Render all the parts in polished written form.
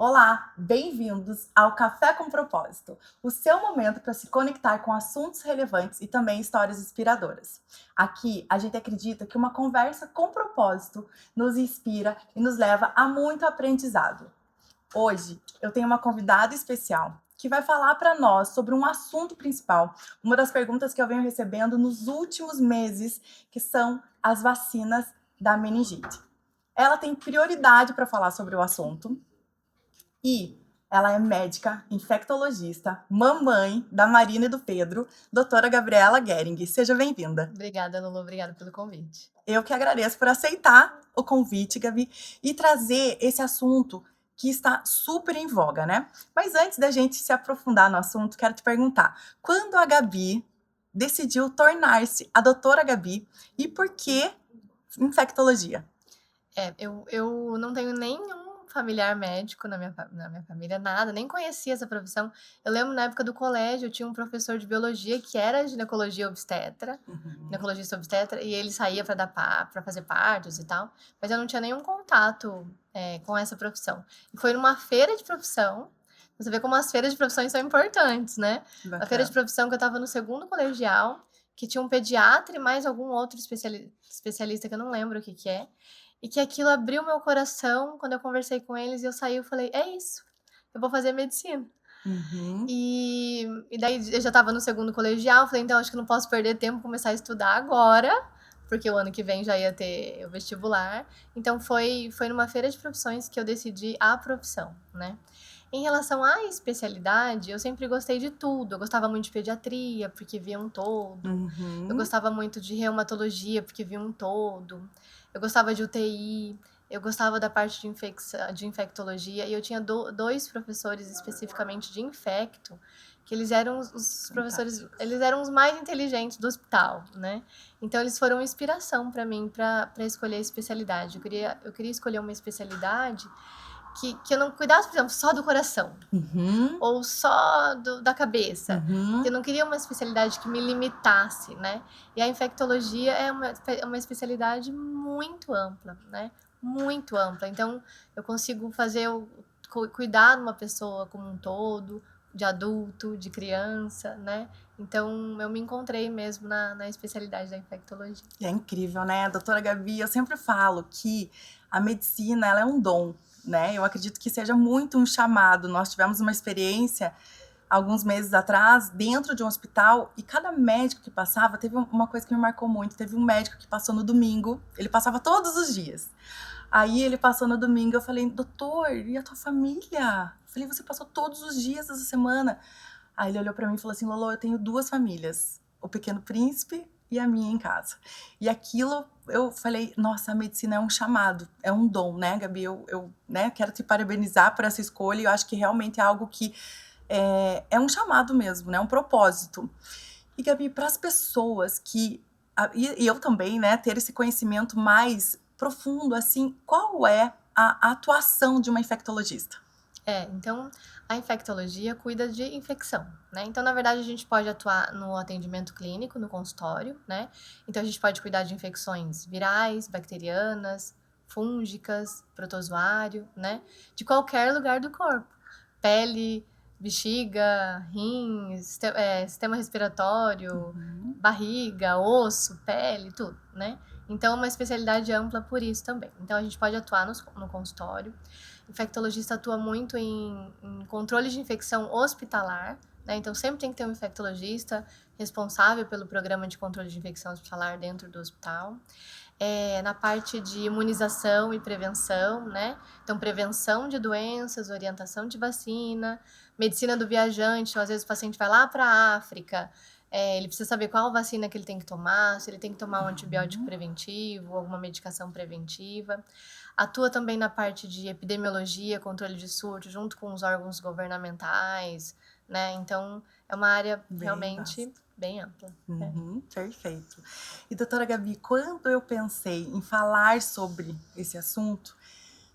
Olá, bem-vindos ao Café com Propósito, o seu momento para se conectar com assuntos relevantes e também histórias inspiradoras. Aqui, a gente acredita que uma conversa com propósito nos inspira e nos leva a muito aprendizado. Hoje, eu tenho uma convidada especial que vai falar para nós sobre um assunto principal, uma das perguntas que eu venho recebendo nos últimos meses, que são as vacinas da meningite. Ela tem prioridade para falar sobre o assunto e ela é médica, infectologista, mamãe da Marina e do Pedro, doutora Gabriela Gering. Seja bem-vinda. Obrigada, Lulu. Obrigada pelo convite. Eu que agradeço por aceitar o convite, Gabi, e trazer esse assunto que está super em voga, né? Mas antes da gente se aprofundar no assunto, quero te perguntar: quando a Gabi decidiu tornar-se a doutora Gabi e por que infectologia? Eu não tenho nenhum familiar médico na minha família, nada, nem conhecia essa profissão. Eu lembro na época do colégio, eu tinha um professor de biologia que era Uhum. ginecologista obstetra, e ele saía para fazer partos e tal, mas eu não tinha nenhum contato com essa profissão. E foi numa feira de profissão, você vê como as feiras de profissões são importantes, né? A feira de Bacana. profissão que eu estava no segundo colegial, que tinha um pediatra e mais algum outro especialista que eu não lembro o que que é. E que aquilo abriu meu coração quando eu conversei com eles e eu saí, eu falei: "É isso, eu vou fazer medicina". Uhum. E daí eu já estava no segundo colegial, falei: "Então acho que não posso perder tempo, começar a estudar agora", porque o ano que vem já ia ter o vestibular. Então foi numa feira de profissões que eu decidi a profissão, né. Em relação à especialidade, eu sempre gostei de tudo. Eu gostava muito de pediatria, porque via um todo. Eu Uhum. gostava muito de reumatologia, porque via um todo. Eu gostava de UTI. Eu gostava da parte de infectologia. E eu tinha dois professores especificamente de infecto, que eles eram os professores, Fantásticos. eles eram os mais inteligentes do hospital, né? Então eles foram inspiração para mim para escolher a especialidade. Eu queria escolher uma especialidade que eu não cuidasse, por exemplo, só do coração Uhum. ou só da cabeça. Eu Uhum. não queria uma especialidade que me limitasse, né? E a infectologia é uma especialidade muito ampla, né? Muito ampla. Então, eu consigo cuidar de uma pessoa como um todo, de adulto, de criança, né? Então, eu me encontrei mesmo na especialidade da infectologia. É incrível, né, doutora Gabi, eu sempre falo que a medicina, ela é um dom, né, eu acredito que seja muito um chamado. Nós tivemos uma experiência, alguns meses atrás, dentro de um hospital, e cada médico que passava, teve uma coisa que me marcou muito, teve um médico que passou no domingo, ele passava todos os dias. Aí ele passou no domingo, eu falei: "Doutor, e a tua família?" Eu falei: "Você passou todos os dias essa semana." Aí ele olhou pra mim e falou assim: "Lolo, eu tenho 2 famílias, o Pequeno Príncipe e a minha em casa." E aquilo eu falei: "Nossa, a medicina é um chamado, é um dom, né, Gabi." Né, quero te parabenizar por essa escolha e eu acho que realmente é algo que é um chamado mesmo, né, um propósito. E, Gabi, para as pessoas que e eu também, né, ter esse conhecimento mais profundo, assim, qual é a atuação de uma infectologista? Então a infectologia cuida de infecção, né? Então, na verdade, a gente pode atuar no atendimento clínico, no consultório, né? Então, a gente pode cuidar de infecções virais, bacterianas, fúngicas, protozoário, né? De qualquer lugar do corpo. Pele, bexiga, rins, sistema respiratório, Uhum. barriga, osso, pele, tudo, né? Então, é uma especialidade ampla por isso também. Então, a gente pode atuar no consultório. O infectologista atua muito em controle de infecção hospitalar, né? Então, sempre tem que ter um infectologista responsável pelo programa de controle de infecção hospitalar dentro do hospital. Na parte de imunização e prevenção, né? Então, prevenção de doenças, orientação de vacina, medicina do viajante. Então, às vezes o paciente vai lá para a África, ele precisa saber qual vacina que ele tem que tomar, se ele tem que tomar um antibiótico Uhum. preventivo, alguma medicação preventiva. Atua também na parte de epidemiologia, controle de surto, junto com os órgãos governamentais, né? Então, é uma área Bem realmente vasto. bem ampla. Uhum, perfeito. E doutora Gabi, quando eu pensei em falar sobre esse assunto,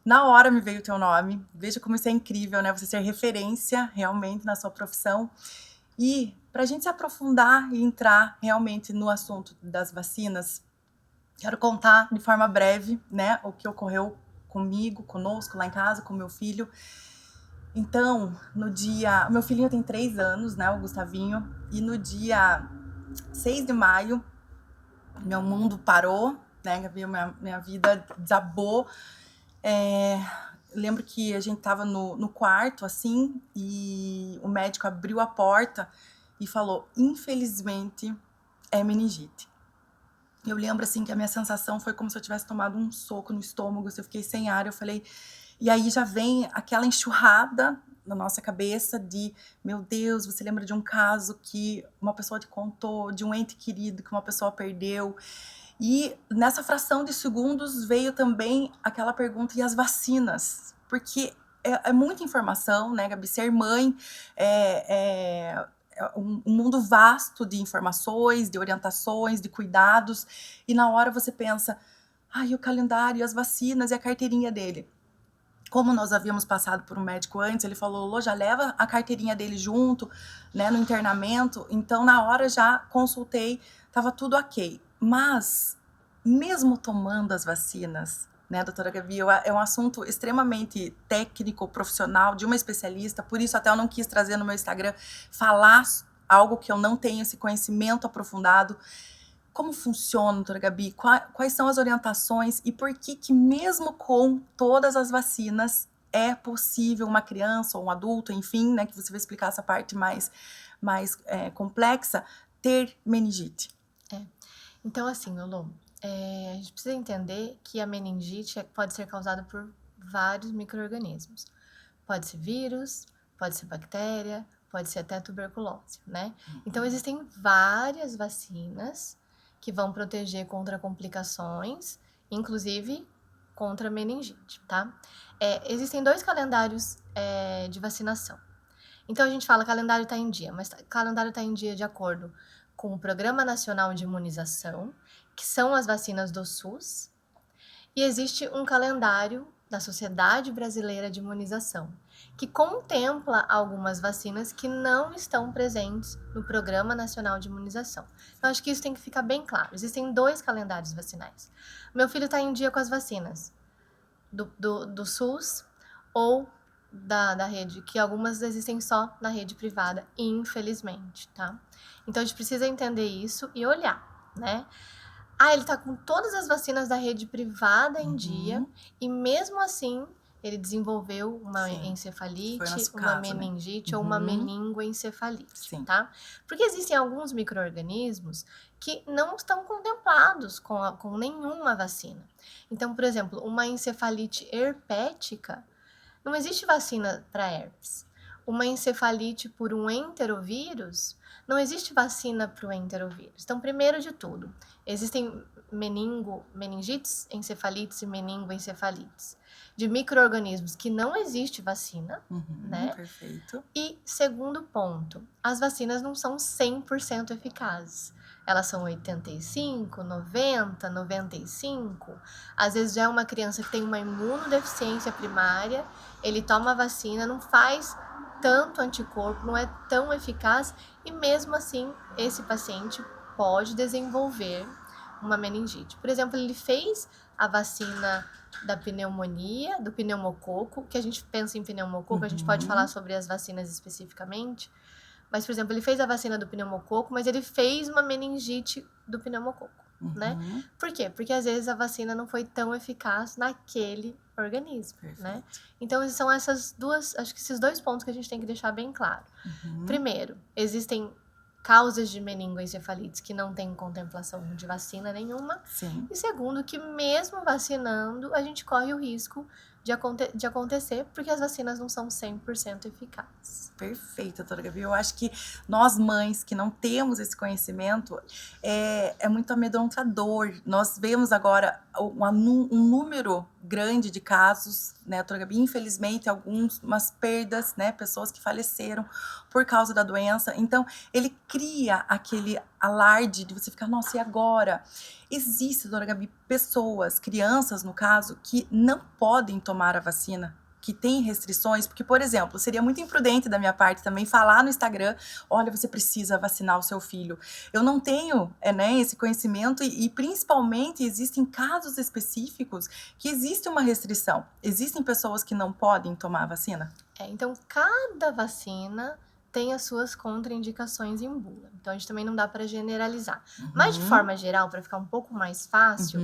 na hora me veio o teu nome. Veja como isso é incrível, né? Você ser referência realmente na sua profissão. E para a gente se aprofundar e entrar realmente no assunto das vacinas, quero contar de forma breve, né, o que ocorreu comigo, conosco, lá em casa, com meu filho. Então, no dia... Meu filhinho tem 3 anos, né, o Gustavinho. E no dia 6 de maio, meu mundo parou, né, Gabi? Minha vida desabou. Lembro que a gente tava no quarto, assim, e o médico abriu a porta e falou, infelizmente, é meningite. Eu lembro, assim, que a minha sensação foi como se eu tivesse tomado um soco no estômago, eu fiquei sem ar, eu falei... E aí já vem aquela enxurrada na nossa cabeça de, meu Deus, você lembra de um caso que uma pessoa te contou, de um ente querido que uma pessoa perdeu. E nessa fração de segundos veio também aquela pergunta, e as vacinas? Porque é muita informação, né, Gabi? Ser mãe é um mundo vasto de informações, de orientações, de cuidados. E na hora você pensa, ai, o calendário, as vacinas e a carteirinha dele. Como nós havíamos passado por um médico antes, ele falou, Lô, já leva a carteirinha dele junto, né, no internamento. Então, na hora, já consultei, estava tudo ok. Mas, mesmo tomando as vacinas, né, doutora Gabi, é um assunto extremamente técnico, profissional, de uma especialista, por isso até eu não quis trazer no meu Instagram, falar algo que eu não tenho esse conhecimento aprofundado. Como funciona, doutora Gabi? Quais são as orientações e por que mesmo com todas as vacinas é possível uma criança ou um adulto, enfim, né, que você vai explicar essa parte mais complexa, ter meningite? Então, assim, Lulu, a gente precisa entender que a meningite pode ser causada por vários micro-organismos. Pode ser vírus, pode ser bactéria, pode ser até tuberculose, né? Então, existem várias vacinas que vão proteger contra complicações, inclusive contra meningite, tá? Existem 2 calendários de vacinação. Então, a gente fala que o calendário está em dia, mas o calendário está em dia de acordo com o Programa Nacional de Imunização, que são as vacinas do SUS, e existe um calendário da Sociedade Brasileira de Imunização, que contempla algumas vacinas que não estão presentes no Programa Nacional de Imunização. Eu acho que isso tem que ficar bem claro. Existem 2 calendários vacinais. Meu filho está em dia com as vacinas do SUS ou da rede, que algumas existem só na rede privada, infelizmente, tá? Então, a gente precisa entender isso e olhar, né? Ele tá com todas as vacinas da rede privada em dia, e mesmo assim, ele desenvolveu uma encefalite, uma meningite, né? Ou uma meningoencefalite, tá? Porque existem alguns micro-organismos que não estão contemplados com nenhuma vacina. Então, por exemplo, uma encefalite herpética, não existe vacina para herpes. Uma encefalite por um enterovírus, não existe vacina para o enterovírus. Então, primeiro de tudo, existem meningites, encefalites e meningoencefalites de micro-organismos que não existe vacina, né? Perfeito. E segundo ponto, as vacinas não são 100% eficazes. Elas são 85, 90, 95. Às vezes já é uma criança que tem uma imunodeficiência primária, ele toma a vacina, não faz tanto anticorpo, não é tão eficaz, e mesmo assim esse paciente pode desenvolver uma meningite. Por exemplo, ele fez a vacina da pneumonia, do pneumococo, que a gente pensa em pneumococo, a gente pode falar sobre as vacinas especificamente, mas, por exemplo, ele fez a vacina do pneumococo, mas ele fez uma meningite do pneumococo, né? Por quê? Porque às vezes a vacina não foi tão eficaz naquele organismo, né? Então, são essas duas, acho que esses 2 pontos que a gente tem que deixar bem claro. Primeiro, existem causas de meningoencefalites que não tem contemplação de vacina nenhuma. Sim. E segundo, que mesmo vacinando, a gente corre o risco de acontecer, porque as vacinas não são 100% eficazes. Perfeito, doutora Gabi. Eu acho que nós mães que não temos esse conhecimento, é muito amedrontador. Nós vemos agora um número grande de casos, né, doutora Gabi? Infelizmente, umas perdas, né, pessoas que faleceram por causa da doença. Então, ele cria aquele alarde de você ficar, nossa, e agora? Existe, doutora Gabi, pessoas, crianças no caso, que não podem tomar a vacina, que tem restrições? Porque, por exemplo, seria muito imprudente da minha parte também falar no Instagram, olha, você precisa vacinar o seu filho. Eu não tenho, né, esse conhecimento e principalmente existem casos específicos que existe uma restrição. Existem pessoas que não podem tomar a vacina? Então, cada vacina tem as suas contraindicações em bula. Então, a gente também não dá para generalizar. Mas, de forma geral, para ficar um pouco mais fácil,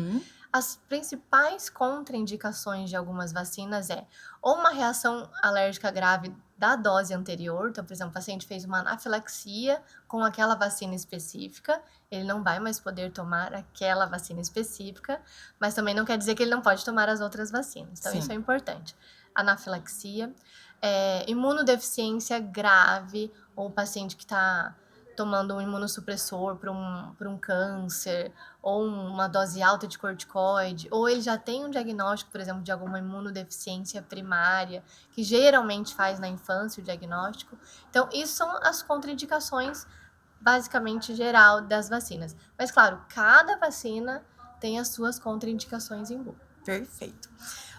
as principais contraindicações de algumas vacinas é ou uma reação alérgica grave da dose anterior. Então, por exemplo, o paciente fez uma anafilaxia com aquela vacina específica, ele não vai mais poder tomar aquela vacina específica, mas também não quer dizer que ele não pode tomar as outras vacinas. Então, isso é importante. Anafilaxia, imunodeficiência grave, ou o paciente que está tomando um imunossupressor para um câncer, ou uma dose alta de corticoide, ou ele já tem um diagnóstico, por exemplo, de alguma imunodeficiência primária, que geralmente faz na infância o diagnóstico. Então, isso são as contraindicações, basicamente, geral das vacinas. Mas, claro, cada vacina tem as suas contraindicações em bula. Perfeito.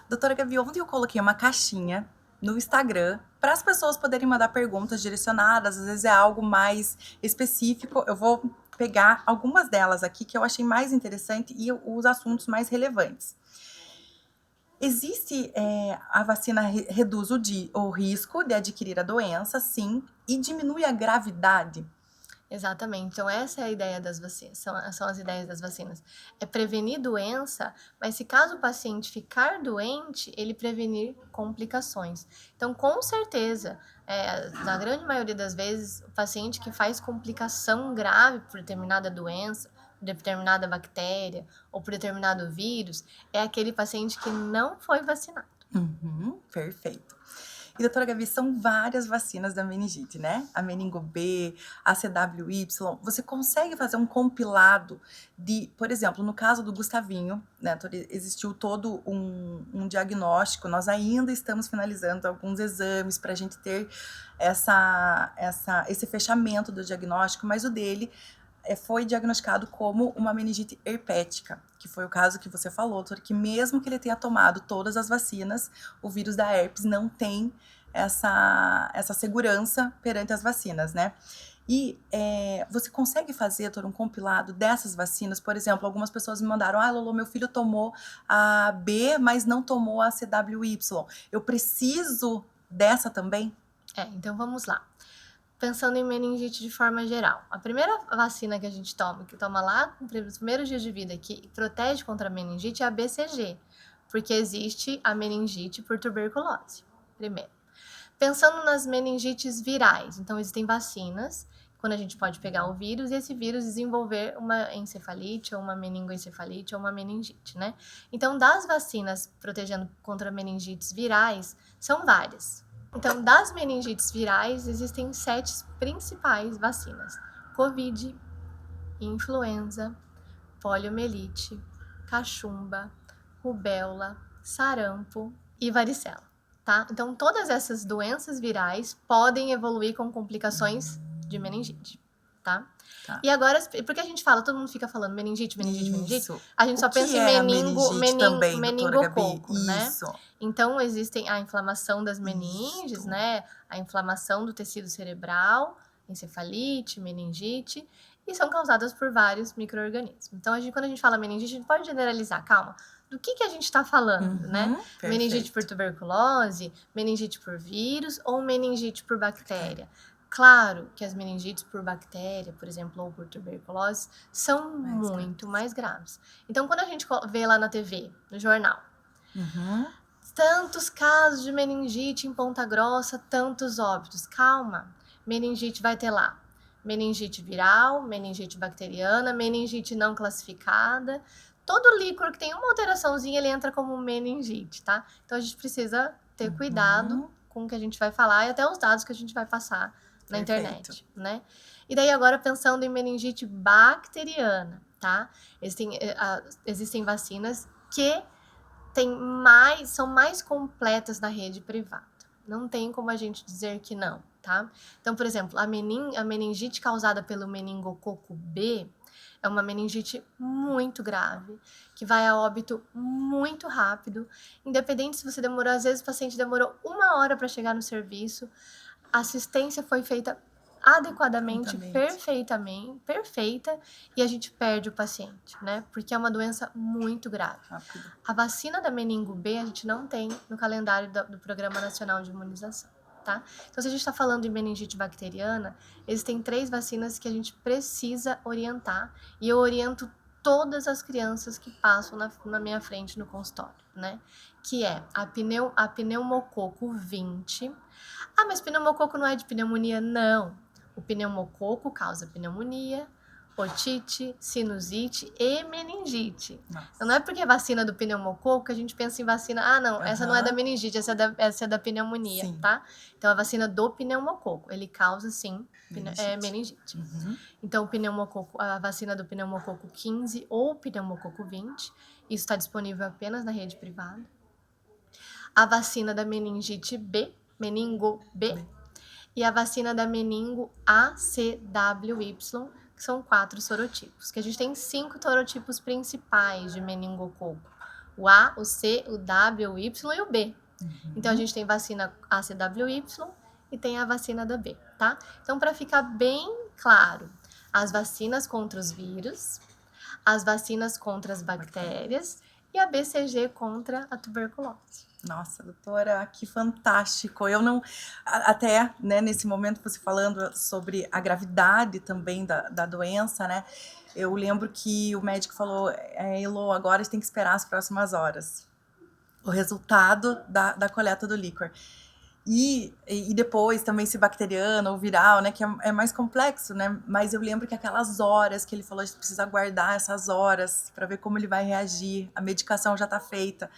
Doutora Gabi, ontem eu coloquei uma caixinha no Instagram para as pessoas poderem mandar perguntas direcionadas, às vezes é algo mais específico. Eu vou pegar algumas delas aqui que eu achei mais interessante e os assuntos mais relevantes. Existe, a vacina reduz o risco de adquirir a doença, sim, e diminui a gravidade? Exatamente. Então, essa é a ideia das vacinas, são as ideias das vacinas. É prevenir doença, mas se caso o paciente ficar doente, ele prevenir complicações. Então, com certeza, na grande maioria das vezes, o paciente que faz complicação grave por determinada doença, por determinada bactéria ou por determinado vírus, é aquele paciente que não foi vacinado. Perfeito. E, doutora Gabi, são várias vacinas da meningite, né? A meningo B, a CWY. Você consegue fazer um compilado de, por exemplo, no caso do Gustavinho, né? Existiu todo um diagnóstico. Nós ainda estamos finalizando alguns exames para a gente ter esse fechamento do diagnóstico, mas o dele foi diagnosticado como uma meningite herpética, que foi o caso que você falou, doutor, que mesmo que ele tenha tomado todas as vacinas, o vírus da herpes não tem essa segurança perante as vacinas, né? E você consegue fazer, doutor, um compilado dessas vacinas? Por exemplo, algumas pessoas me mandaram, Lolo, meu filho tomou a B, mas não tomou a CWY. Eu preciso dessa também? Então vamos lá. Pensando em meningite de forma geral. A primeira vacina que a gente toma, que toma lá nos primeiros dias de vida, que protege contra a meningite, é a BCG, porque existe a meningite por tuberculose, primeiro. Pensando nas meningites virais, então existem vacinas, quando a gente pode pegar o vírus e esse vírus desenvolver uma encefalite, ou uma meningoencefalite, ou uma meningite, né? Então, das vacinas protegendo contra meningites virais, são várias. Então, das meningites virais, existem 7 principais vacinas: Covid, influenza, poliomielite, cachumba, rubéola, sarampo e varicela, tá? Então, todas essas doenças virais podem evoluir com complicações de meningite, tá? E agora, porque a gente fala, todo mundo fica falando meningite, a gente só pensa em meningococo, né? Então, existem a inflamação das meninges, né? A inflamação do tecido cerebral, encefalite, meningite, e são causadas por vários micro-organismos. Então, quando a gente fala meningite, a gente pode generalizar, calma, do que a gente está falando, né? Perfeito. Meningite por tuberculose, meningite por vírus ou meningite por bactéria. Claro que as meningites por bactéria, por exemplo, ou por tuberculose, são muito mais graves. Então, quando a gente vê lá na TV, no jornal, tantos casos de meningite em Ponta Grossa, tantos óbitos. Calma, meningite vai ter lá. Meningite viral, meningite bacteriana, meningite não classificada. Todo líquor que tem uma alteraçãozinha, ele entra como meningite, tá? Então, a gente precisa ter cuidado com o que a gente vai falar e até os dados que a gente vai passar na internet, né? E daí agora pensando em meningite bacteriana, tá? Existem vacinas que são mais completas na rede privada. Não tem como a gente dizer que não, tá? Então, por exemplo, a meningite causada pelo meningococo B, É uma meningite muito grave, que vai a óbito muito rápido. Independente se você demorou, às vezes o paciente demorou 1 hora para chegar no serviço, a assistência foi feita adequadamente, perfeitamente, perfeita, e a gente perde o paciente, né? Porque é uma doença muito grave. Rápido. A vacina da meningo B a gente não tem no calendário do Programa Nacional de Imunização, tá? Então, se a gente está falando de meningite bacteriana, existem 3 vacinas que a gente precisa orientar, e eu oriento todas as crianças que passam na minha frente no consultório, né? Que é a pneumococo 20. Ah, mas pneumococo não é de pneumonia? Não. O pneumococo causa pneumonia, otite, sinusite e meningite. Então, não é porque é vacina do pneumococo que a gente pensa em vacina. Ah, não, essa não é da meningite, essa é da pneumonia, Sim. tá? Então, a vacina do pneumococo, ele causa, sim, meningite. Então, a vacina do pneumococo 15 ou pneumococo 20, isso está disponível apenas na rede privada. A vacina da meningite B, meningo B. E a vacina da meningo ACWY, que são 4 sorotipos. Que a gente tem 5 sorotipos principais de meningococo. O A, o C, o W, o Y e o B. Então, a gente tem vacina ACWY e tem a vacina da B, tá? Então, para ficar bem claro, as vacinas contra os vírus, as vacinas contra as bactérias e a BCG contra a tuberculose. Nossa, doutora, que fantástico. Eu não, até, né, nesse momento você falando sobre a gravidade também da doença, né, eu lembro que o médico falou, Elô, agora a gente tem que esperar as próximas horas, o resultado da coleta do líquor. E depois também se bacteriano ou viral, né, que é mais complexo, né, mas eu lembro que aquelas horas que ele falou, a gente precisa aguardar essas horas para ver como ele vai reagir, a medicação já está feita.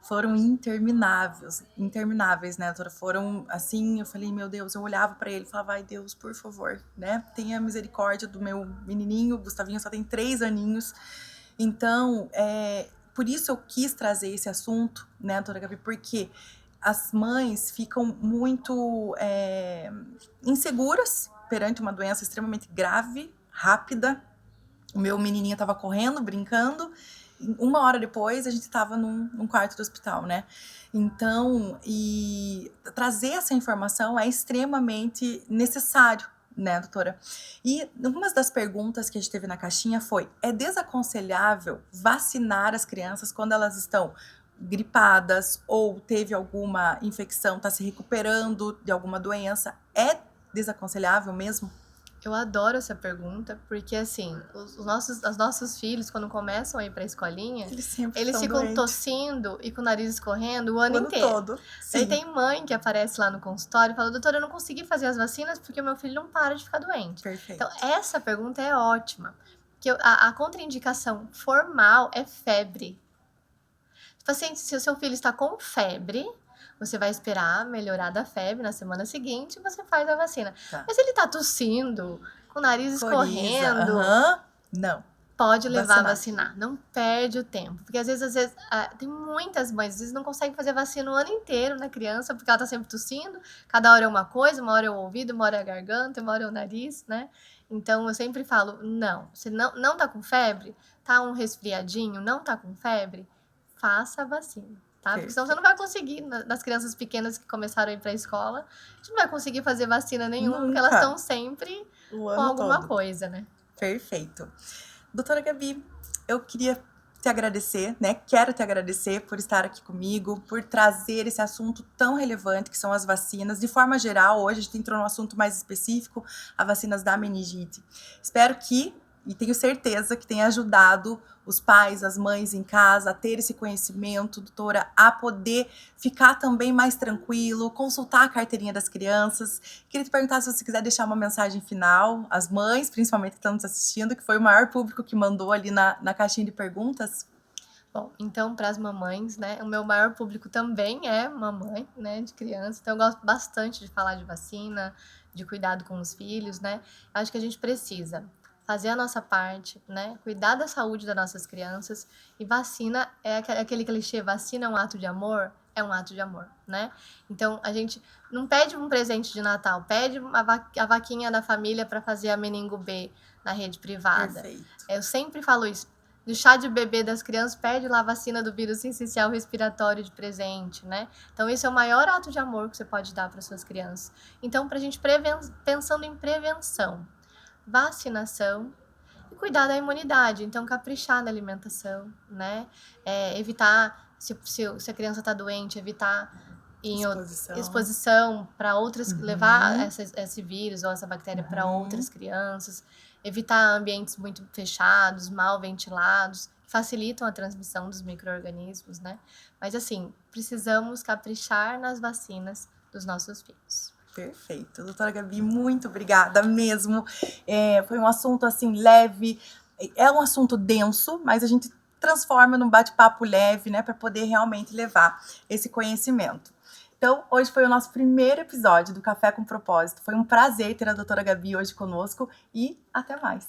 Foram intermináveis, né, doutora? Foram, assim, eu falei, meu Deus, eu olhava pra ele e falava, ai, Deus, por favor, né, tenha misericórdia do meu menininho, o Gustavinho só tem 3 aninhos, então, por isso eu quis trazer esse assunto, né, doutora Gabi, porque as mães ficam muito inseguras perante uma doença extremamente grave, rápida. O meu menininho estava correndo, brincando, 1 hora depois a gente estava num quarto do hospital, né? Então, e trazer essa informação é extremamente necessário, né, doutora? E uma das perguntas que a gente teve na caixinha foi: é desaconselhável vacinar as crianças quando elas estão gripadas ou teve alguma infecção, está se recuperando de alguma doença? É desaconselhável mesmo? Eu adoro essa pergunta, porque assim, os nossos filhos, quando começam a ir pra escolinha, Eles ficam doentes. Tossindo e com o nariz escorrendo o ano O ano inteiro. todo. Aí tem mãe que aparece lá no consultório e fala, doutora, eu não consegui fazer as vacinas porque o meu filho não para de ficar doente. Perfeito. Então, essa pergunta é ótima, porque a contraindicação formal é febre. Paciente, se o seu filho está com febre, você vai esperar melhorar da febre na semana seguinte e você faz a vacina. Tá. Mas se ele tá tossindo, com o nariz escorrendo, não. Pode levar a vacinar. Não perde o tempo. Porque às vezes tem muitas mães, às vezes não conseguem fazer vacina o ano inteiro na criança, porque ela tá sempre tossindo. Cada hora é uma coisa, uma hora é o ouvido, uma hora é a garganta, uma hora é o nariz, né? Então eu sempre falo, não. Se não tá com febre, tá um resfriadinho, não tá com febre, faça a vacina, tá? Porque senão você não vai conseguir, nas crianças pequenas que começaram a ir pra escola, a gente não vai conseguir fazer vacina nenhuma, porque elas estão sempre com alguma coisa, né? Perfeito. Doutora Gabi, eu queria te agradecer, né? Quero te agradecer por estar aqui comigo, por trazer esse assunto tão relevante que são as vacinas. De forma geral, hoje a gente entrou num assunto mais específico, as vacinas da meningite. Espero que, e tenho certeza que tenha ajudado os pais, as mães em casa a ter esse conhecimento, doutora, a poder ficar também mais tranquilo, consultar a carteirinha das crianças. Queria te perguntar se você quiser deixar uma mensagem final, as mães, principalmente que estão nos assistindo, que foi o maior público que mandou ali na caixinha de perguntas. Bom, então, para as mamães, né, o meu maior público também é mamãe, né, de criança, então eu gosto bastante de falar de vacina, de cuidado com os filhos, né, acho que a gente precisa fazer a nossa parte, né, cuidar da saúde das nossas crianças, e vacina é aquele clichê, vacina é um ato de amor, é um ato de amor, né, então a gente não pede um presente de Natal, pede a vaquinha da família para fazer a meningo B na rede privada. Perfeito. Eu sempre falo isso. Do chá de bebê das crianças, pede lá a vacina do vírus sincicial respiratório de presente, né? Então, esse é o maior ato de amor que você pode dar para suas crianças. Então, para a gente, pensando em prevenção, vacinação e cuidar da imunidade. Então, caprichar na alimentação, né? Evitar, se a criança está doente, evitar em exposição para outras, levar esse vírus ou essa bactéria para outras crianças, evitar ambientes muito fechados, mal ventilados, que facilitam a transmissão dos micro-organismos, né? Mas assim, precisamos caprichar nas vacinas dos nossos filhos. Perfeito. Doutora Gabi, muito obrigada mesmo. Foi um assunto assim leve, é um assunto denso, mas a gente transforma num bate-papo leve, né, para poder realmente levar esse conhecimento. Então, hoje foi o nosso primeiro episódio do Café com Propósito. Foi um prazer ter a doutora Gabi hoje conosco e até mais.